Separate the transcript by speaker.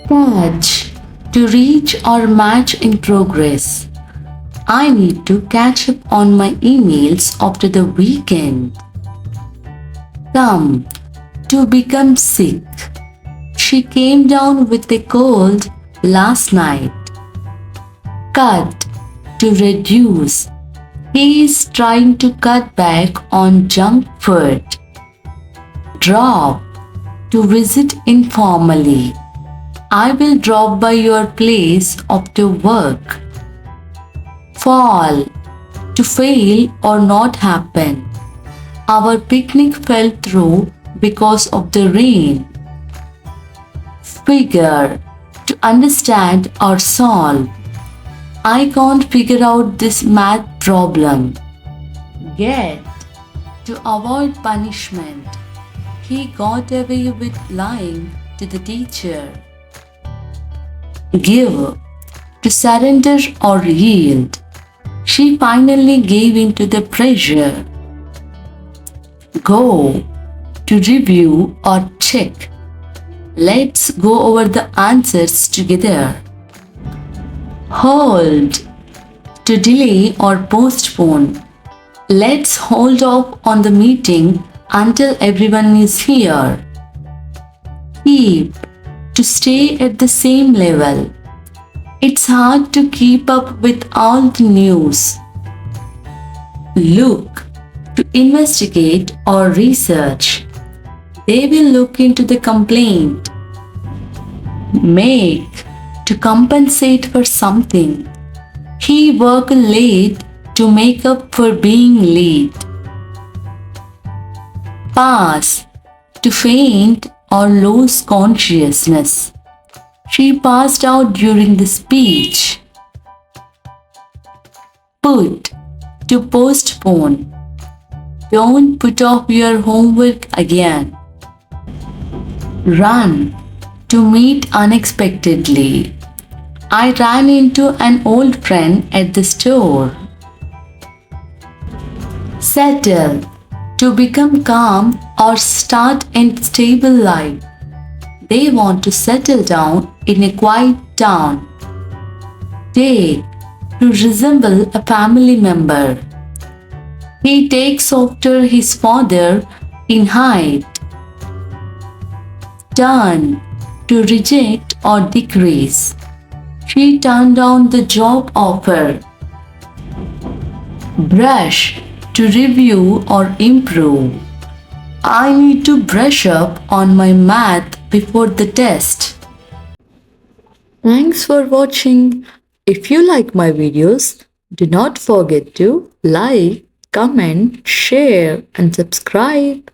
Speaker 1: Catch. To reach or match in progress. I need to catch up on my emails after the weekend. Come. To become sick. She came down with a cold last night. Cut. To reduce. He is trying to cut back on junk food. Drop. To visit informally. I will drop by your place after work. Fall. To fail or not happen. Our picnic fell through because of the rain. Figure. To understand or solve. I can't figure out this math problem. Get. To avoid punishment. He got away with lying to the teacher. Give. To surrender or yield. She finally gave in to the pressure. Go. To review or check. Let's go over the answers together. Hold. To delay or postpone. Let's hold off on the meeting until everyone is here. Keep. To stay at the same level. It's hard to keep up with all the news. Look. To investigate or research. They will look into the complaint. Make. To compensate for something. He worked late to make up for being late. Pass. To faint or lose consciousness. She passed out during the speech. Put. To postpone. Don't put off your homework again. Run. To meet unexpectedly. I ran into an old friend at the store. Settle. To become calm or start a stable life. They want to settle down in a quiet town. Take. To resemble a family member. He takes after his father in height. Turn. To reject or decrease. She turned down the job offer. Brush. To review or improve. I need to brush up on my math before the test. Thanks for watching. If you like my videos, do not forget to like, comment, share and subscribe.